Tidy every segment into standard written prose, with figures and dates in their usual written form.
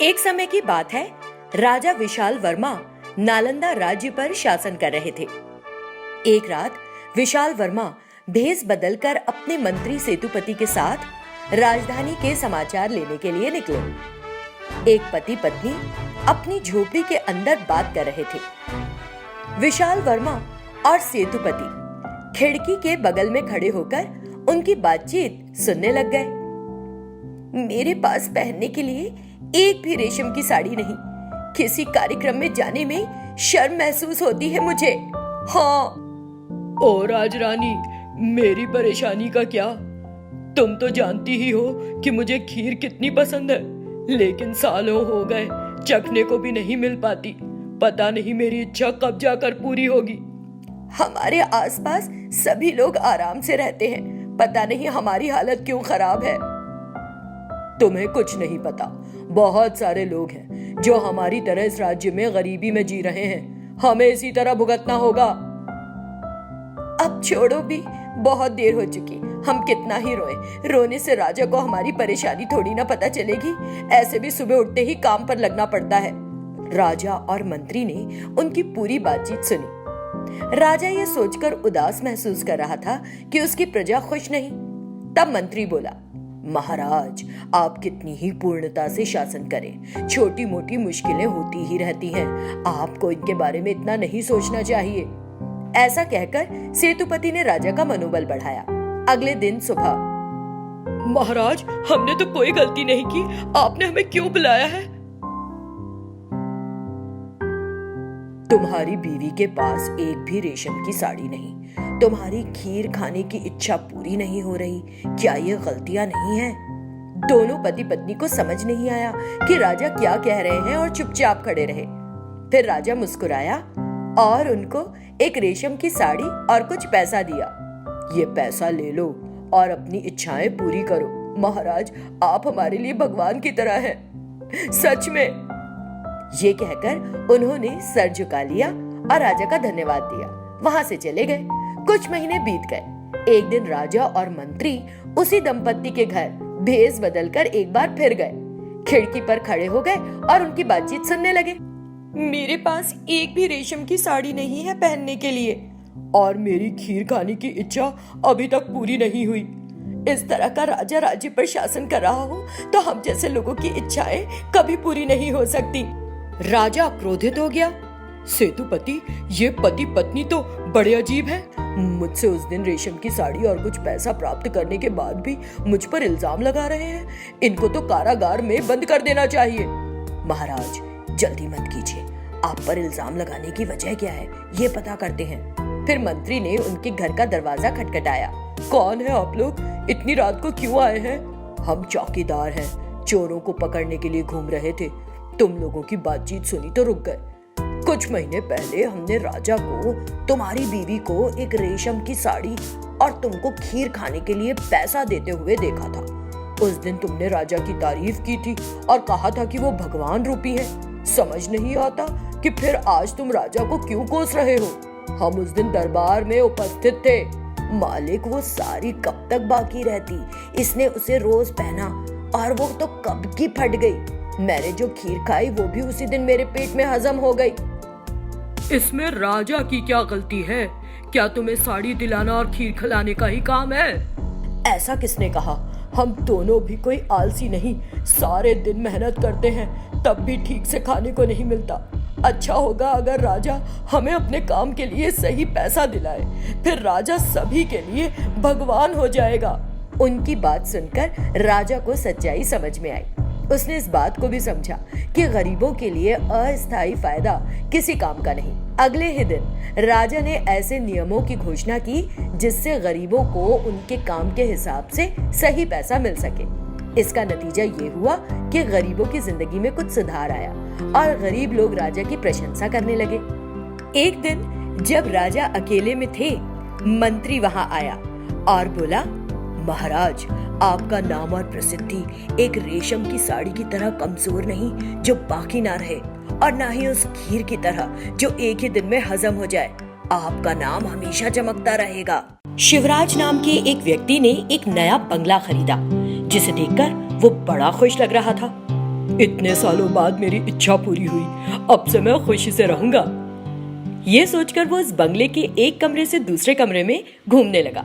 एक समय की बात है, राजा विशाल वर्मा नालंदा राज्य पर शासन कर रहे थे। एक रात विशाल वर्मा भेष बदलकर अपने मंत्री सेतुपति के साथ राजधानी के समाचार लेने के लिए निकले। एक पति पत्नी अपनी झोपड़ी के अंदर बात कर रहे थे। विशाल वर्मा और सेतुपति खिड़की के बगल में खड़े होकर उनकी बातचीत सुनने लग गए। मेरे पास पहनने के लिए एक भी रेशम की साड़ी नहीं। किसी कार्यक्रम में जाने में शर्म महसूस होती है मुझे। हाँ। ओ राजरानी, मेरी परेशानी का क्या? तुम तो जानती ही हो कि मुझे खीर कितनी पसंद है, लेकिन सालों हो गए चखने को भी नहीं मिल पाती। पता नहीं मेरी इच्छा कब जाकर पूरी होगी। हमारे आसपास सभी लोग आराम से रहते हैं, पता नहीं हमारी हालत क्यों खराब है। तुम्हें कुछ नहीं पता। बहुत सारे लोग हैं जो हमारी तरह इस राज्य में गरीबी में जी रहे हैं। हमें इसी तरह भुगतना होगा। अब छोड़ो भी, बहुत देर हो चुकी। हम कितना ही रोए, रोने से राजा को हमारी परेशानी थोड़ी ना पता चलेगी। ऐसे भी सुबह उठते ही काम पर लगना पड़ता है। राजा और मंत्री ने उनकी पूरी बातचीत सुनी। राजा ये सोचकर उदास महसूस कर रहा था कि उसकी प्रजा खुश नहीं। तब मंत्री बोला, महाराज, आप कितनी ही पूर्णता से शासन करें, छोटी मोटी मुश्किलें होती ही रहती हैं। आपको इनके बारे में इतना नहीं सोचना चाहिए। ऐसा कहकर सेतुपति ने राजा का मनोबल बढ़ाया। अगले दिन सुबह, महाराज, हमने तो कोई गलती नहीं की, आपने हमें क्यों बुलाया है? तुम्हारी बीवी के पास एक भी रेशम की साड़ी नहीं। तुम्हारी खीर खाने की इच्छा पूरी नहीं हो रही। क्या ये गलतियां नहीं हैं? दोनों पति पत्नी को समझ नहीं आया कि राजा क्या कह रहे हैं और चुपचाप खड़े रहे। फिर राजा मुस्कुराया और उनको एक रेशम की साड़ी और कुछ पैसा दिया। ये पैसा ले लो और अपनी इच्छाएं पूरी करो। महाराज, आप हमारे लिए भगवान की तरह हैं। सच में। ये कहकर उन्होंने सर झुका लिया और राजा का धन्यवाद दिया। वहां से चले गए। कुछ महीने बीत गए। एक दिन राजा और मंत्री उसी दंपत्ति के घर भेष बदलकर एक बार फिर गए। खिड़की पर खड़े हो गए और उनकी बातचीत सुनने लगे। मेरे पास एक भी रेशम की साड़ी नहीं है पहनने के लिए, और मेरी खीर खाने की इच्छा अभी तक पूरी नहीं हुई। इस तरह का राजा राज्य पर शासन कर रहा हो तो हम जैसे लोगों की इच्छाएं कभी पूरी नहीं हो सकती। राजा क्रोधित हो गया। सेतुपति, ये पति पत्नी तो बड़े अजीब हैं। मुझसे उस दिन रेशम की साड़ी और कुछ पैसा प्राप्त करने के बाद भी मुझ पर इल्जाम लगा रहे हैं। इनको तो कारागार में बंद कर देना चाहिए। महाराज, जल्दी मत कीजिए। आप पर इल्जाम लगाने की वजह क्या है, ये पता करते हैं। फिर मंत्री ने उनके घर का दरवाजा खटखटाया। कौन है आप लोग? इतनी रात को क्यों आए हैं? हम चौकीदार हैं, चोरों को पकड़ने के लिए घूम रहे थे। तुम लोगों की बातचीत सुनी तो रुक गए। कुछ महीने पहले हमने राजा को, तुम्हारी बीवी को एक रेशम की साड़ी और तुमको खीर खाने के लिए पैसा देते हुए देखा था। उस दिन तुमने राजा की तारीफ की थी और कहा था कि वो भगवान रूपी हैं। समझ नहीं आता कि फिर आज तुम राजा को क्यों कोस रहे हो। हम उस दिन दरबार में उपस्थित थे। मालिक, वो साड़ी कब तक बाकी रहती? इसने उसे रोज पहना और वो तो कब की फट गई। मैंने जो खीर खाई वो भी उसी दिन मेरे पेट में हजम हो गई। इसमें राजा की क्या गलती है? क्या तुम्हें साड़ी दिलाना और खीर खिलाने का ही काम है? ऐसा किसने कहा? हम दोनों भी कोई आलसी नहीं। सारे दिन मेहनत करते हैं तब भी ठीक से खाने को नहीं मिलता। अच्छा होगा अगर राजा हमें अपने काम के लिए सही पैसा दिलाए, फिर राजा सभी के लिए भगवान हो जाएगा। उनकी बात सुनकर राजा को सच्चाई समझ में आई। उसने इस बात को भी समझा कि गरीबों के लिए अस्थायी फायदा किसी काम का नहीं। अगले ही दिन राजा ने ऐसे नियमों की घोषणा की जिससे गरीबों को उनके काम के हिसाब से सही पैसा मिल सके। इसका नतीजा ये हुआ कि गरीबों की जिंदगी में कुछ सुधार आया और गरीब लोग राजा की प्रशंसा करने लगे। एक दिन जब राजा अकेले में थे, मंत्री वहां आया और बोला, महाराज, आपका नाम और प्रसिद्धि एक रेशम की साड़ी की तरह कमजोर नहीं जो बाकी ना रहे, और ना ही उस खीर की तरह जो एक ही दिन में हजम हो जाए। आपका नाम हमेशा चमकता रहेगा। शिवराज नाम के एक व्यक्ति ने एक नया बंगला खरीदा जिसे देखकर वो बड़ा खुश लग रहा था। इतने सालों बाद मेरी इच्छा पूरी हुई, अब से मैं खुशी से रहूंगा। ये सोचकर वो उस बंगले के एक कमरे से दूसरे कमरे में घूमने लगा।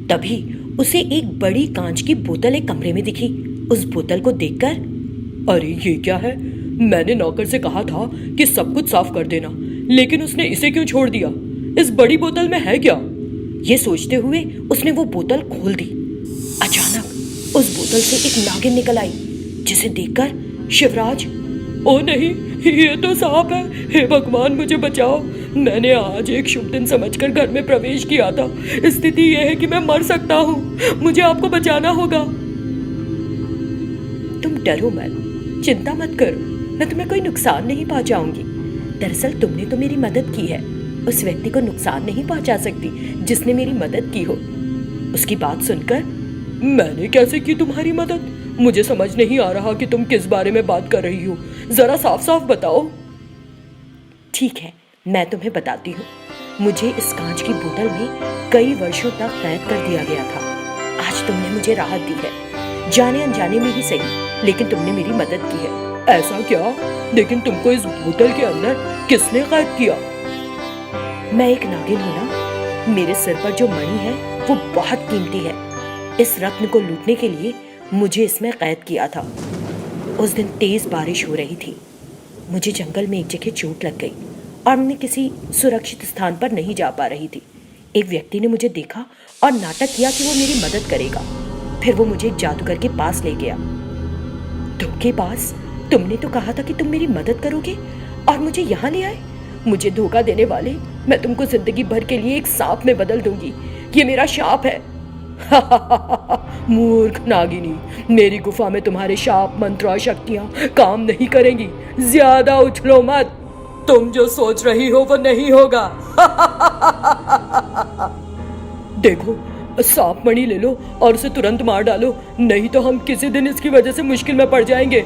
तभी उसे एक बड़ी कांच की बोतल एक कमरे में दिखी। उस बोतल को देखकर, अरे ये क्या है? मैंने नौकर से कहा था कि सब कुछ साफ कर देना, लेकिन उसने इसे क्यों छोड़ दिया? इस बड़ी बोतल में है क्या? ये सोचते हुए उसने वो बोतल खोल दी। अचानक उस बोतल से एक नागिन निकल आई, जिसे देखकर शिवराज, ओ नहीं, ये तो सांप है। हे भगवान, मुझे बचाओ। मैंने आज एक शुभ दिन समझकर घर में प्रवेश किया था। स्थिति यह है कि मैं मर सकता हूँ। मुझे आपको बचाना होगा। तुम डरो मत, चिंता मत करो, मैं तुम्हें कोई नुकसान नहीं पहुंचाऊंगी। दरअसल तुमने तो मेरी मदद की है, उस व्यक्ति को नुकसान नहीं पहुंचा सकती जिसने मेरी मदद की हो। उसकी बात सुनकर, मैंने कैसे की तुम्हारी मदद? मुझे समझ नहीं आ रहा कि तुम किस बारे में बात कर रही हो। जरा साफ साफ बताओ। ठीक है, मैं तुम्हें बताती हूँ। मुझे इस कांच की बोतल में कई वर्षों तक कैद कर दिया गया था। आज तुमने मुझे राहत दी है, जाने अनजाने में ही सही, लेकिन तुमने मेरी मदद की है। ऐसा क्या? लेकिन तुमको इस बोतल के अंदर किसने कैद किया? मैं एक नागिन हूँ ना। मेरे सिर पर जो मणि है वो बहुत कीमती है। इस रत्न को लूटने के लिए मुझे इसमें कैद किया था। उस दिन तेज बारिश हो रही थी। मुझे जंगल में एक जगह चोट लग गई और मैं किसी सुरक्षित स्थान पर नहीं जा पा रही थी। एक व्यक्ति ने मुझे देखा और नाटक किया कि वो मेरी मदद करेगा। फिर वो मुझे एक जादूगर के पास ले गया। तुमके पास? तुमने तो कहा था कि तुम मेरी मदद करोगे और मुझे यहाँ ले आए। मुझे धोखा देने वाले, मैं तुमको जिंदगी भर के लिए एक सांप में बदल दूंगी। ये मेरा शाप है। मूर्ख नागिनी, मेरी गुफा में तुम्हारे शाप मंत्र और शक्तियां काम नहीं करेंगी। ज्यादा उछलो मत। तुम जो सोच रही हो वो नहीं होगा। देखो, सांप मणि ले लो और उसे तुरंत मार डालो, नहीं तो हम किसी दिन इसकी वजह से मुश्किल में पड़ जाएंगे।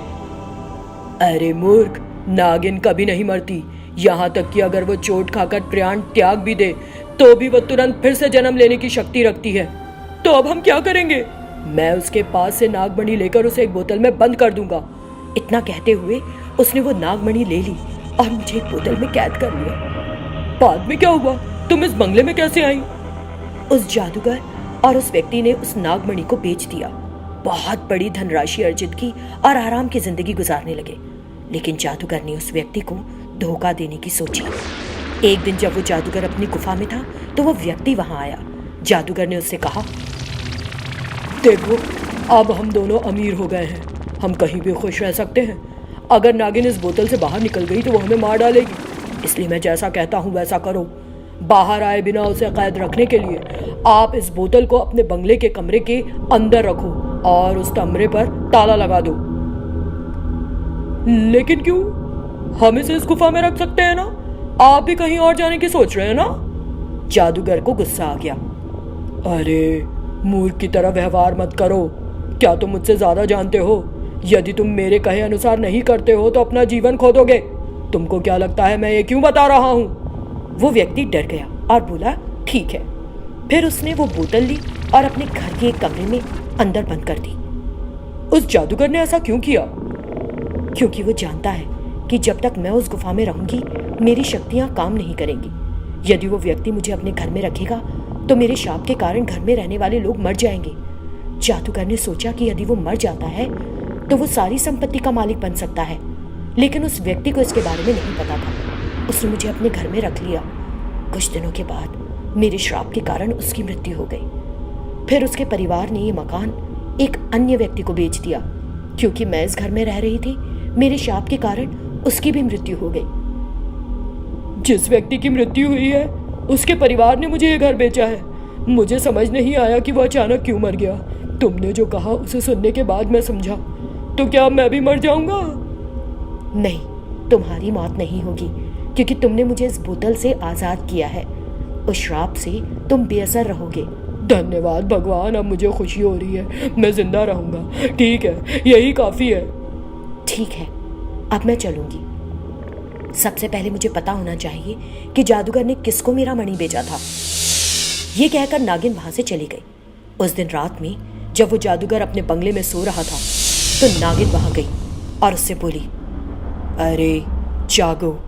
अरे मूर्ख, नागिन कभी नहीं मरती। यहाँ तक कि अगर वो चोट खाकर प्राण त्याग भी दे तो भी वो तुरंत फिर से जन्म लेने की शक्ति रखती है। तो अब हम क्या करेंगे? मैं उसके पास से नागमणि लेकर उसे एक बोतल में बंद कर दूंगा। इतना कहते हुए उसने वो नागमणि ले ली और मुझे एक बोतल में कैद कर लिया। बाद में क्या हुआ? तुम इस बंगले में कैसे आई? उस जादूगर और उस व्यक्ति ने उस नागमणि को बेच दिया। बहुत बड़ी धनराशि अर्जित की और आराम की जिंदगी गुजारने लगे। लेकिन जादूगर ने उस व्यक्ति को धोखा देने की सोची। एक दिन जब वो जादूगर अपनी गुफा में था तो वो व्यक्ति वहां आया। जादूगर ने उससे कहा, देखो, अब हम दोनों अमीर हो गए हैं, हम कहीं भी खुश रह सकते हैं। अगर नागिन इस बोतल से बाहर निकल गई तो वो हमें मार डालेगी, इसलिए मैं जैसा कहता हूँ वैसा करो। बाहर आए बिना उसे कैद रखने के लिए आप इस बोतल को अपने बंगले के कमरे के अंदर रखो और उस कमरे पर ताला लगा दो। लेकिन क्यों? हम इसे इस गुफा में रख सकते हैं ना। आप भी कहीं और जाने की सोच रहे हैं ना? जादूगर को गुस्सा आ गया। अरे मूर्ख की तरह व्यवहार मत करो। क्या तुम मुझसे ज्यादा जानते हो? यदि तुम मेरे कहे अनुसार नहीं करते हो तो अपना जीवन खो दोगे। तुमको क्या लगता है मैं ये क्यों बता रहा हूँ? वो व्यक्ति डर गया और बोला, ठीक है। फिर उसने वो बोतल ली और अपने घर के एक कमरे में अंदर बंद कर दी। उस जादूगर ने ऐसा क्यों किया? क्योंकि वो जानता है कि जब तक मैं उस गुफा में रहूंगी मेरी शक्तियां काम नहीं करेंगी। यदि वो व्यक्ति मुझे अपने घर में रखेगा तो मेरे शाप के कारण घर में रहने वाले लोग मर जाएंगे। जादूगर ने सोचा कि यदि वो मर जाता है तो वो सारी संपत्ति का मालिक बन सकता है, लेकिन उस व्यक्ति को इसके बारे में नहीं पता था। उसने मुझे अपने घर में रख लिया। कुछ दिनों के बाद मेरे श्राप के कारण उसकी मृत्यु हो गई। फिर उसके परिवार ने ये मकान एक अन्य व्यक्ति को बेच दिया। क्योंकि मैं इस घर में रह रही थी, मेरे शाप के कारण उसकी भी मृत्यु हो गई। जिस व्यक्ति की मृत्यु हुई है उसके परिवार ने मुझे ये घर बेचा है। मुझे समझ नहीं आया कि वो अचानक क्यों मर गया। तुमने जो कहा उसे सुनने के बाद मैं समझा। तो क्या मैं भी मर जाऊंगा? नहीं, तुम्हारी मौत नहीं होगी, क्योंकि तुमने मुझे इस बोतल से आजाद किया है। उस श्राप से तुम बेअसर रहोगे। धन्यवाद भगवान, अब मुझे खुशी हो रही है। मैं जिंदा रहूंगा। ठीक है, यही काफी है। ठीक है, अब मैं चलूंगी। सबसे पहले मुझे पता होना चाहिए कि जादूगर ने किसको मेरा मणि बेचा था। ये कहकर नागिन वहां से चली गई। उस दिन रात में जब वो जादूगर अपने बंगले में सो रहा था तो नागिन वहां गई और उससे बोली, अरे जागो,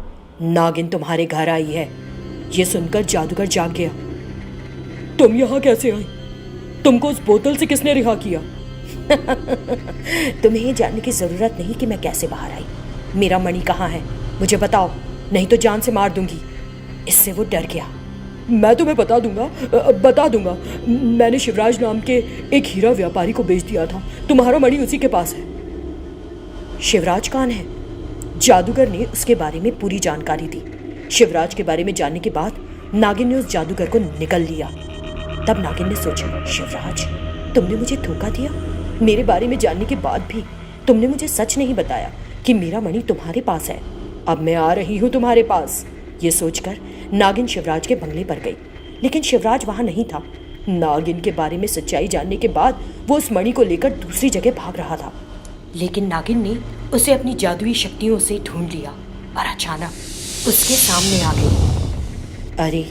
नागिन तुम्हारे घर आई है। ये सुनकर जादूगर जाग गया। तुम यहाँ कैसे आई? तुमको उस बोतल से किसने रिहा किया? तुम्हें ये जानने की जरूरत नहीं कि मैं कैसे बाहर आई। मेरा मणि कहाँ है, मुझे बताओ, नहीं तो जान से मार दूंगी। इससे वो डर गया। मैं तुम्हें बता दूंगा। मैंने शिवराज नाम के एक हीरा व्यापारी को बेच दिया था। तुम्हारा मणि उसी के पास है। शिवराज कौन है? जादूगर ने उसके बारे में पूरी जानकारी दी। शिवराज के बारे में जानने के बाद नागिन ने उस जादूगर को निकल लिया। तब नागिन ने सोचा, शिवराज, तुमने मुझे धोखा दिया। मेरे बारे में जानने के बाद भी तुमने मुझे सच नहीं बताया कि मेरा मणि तुम्हारे पास है। अब मैं आ रही हूँ तुम्हारे पास। ये सोचकर नागिन शिवराज के बंगले पर गई, लेकिन शिवराज वहां नहीं था। नागिन के बारे में सच्चाई जानने के बाद वो उस मणि को लेकर दूसरी जगह भाग रहा था, लेकिन नागिन ने उसे अपनी जादुई शक्तियों से ढूंढ लिया और अचानक उसके सामने आ गई। अरे,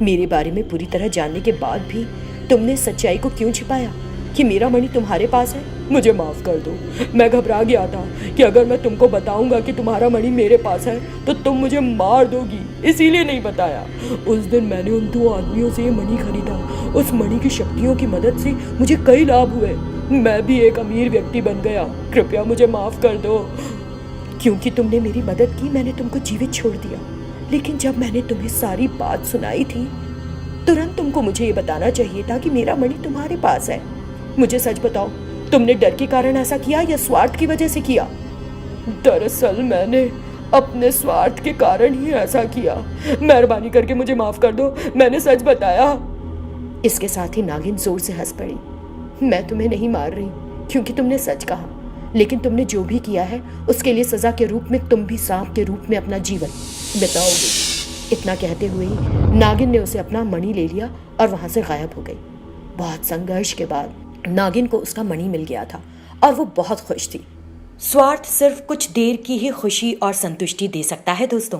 मेरे बारे में पूरी तरह जानने के बाद भी तुमने सच्चाई को क्यों छिपाया कि मेरा मणि तुम्हारे पास है? मुझे माफ कर दो। मैं घबरा गया था कि अगर मैं तुमको बताऊंगा कि तुम्हारा मणि मेरे पास है तो तुम मुझे मार दोगी, इसीलिए नहीं बताया। उस दिन मैंने उन 2 आदमियों से ये मणि खरीदा। उस मणि की शक्तियों की मदद से मुझे कई लाभ हुए। मैं भी एक अमीर व्यक्ति बन गया। कृपया मुझे माफ कर दो। क्योंकि तुमने मेरी मदद की, मैंने तुमको जीवित छोड़ दिया। लेकिन जब मैंने तुम्हें सारी बात सुनाई थी, तुरंत तुमको मुझे ये बताना चाहिए था कि मेरा मणि तुम्हारे पास है। मुझे सच बताओ, तुमने डर के कारण ऐसा किया या स्वार्थ की वजह से किया? दरअसल मैंने अपने स्वार्थ के कारण ही ऐसा किया। मेहरबानी करके मुझे माफ कर दो, मैंने सच बताया। इसके साथ ही नागिन जोर से हंस पड़ी। मैं तुम्हें नहीं मार रही क्योंकि तुमने सच कहा, लेकिन तुमने जो भी किया है उसके लिए सजा के रूप में तुम भी सांप के रूप में अपना जीवन बिताओगे। इतना कहते हुए ही नागिन ने उसे अपना मणि ले लिया और वहां से गायब हो गई। बहुत संघर्ष के बाद नागिन को उसका मणि मिल गया था और वो बहुत खुश थी। स्वार्थ सिर्फ कुछ देर की ही खुशी और संतुष्टि दे सकता है दोस्तों।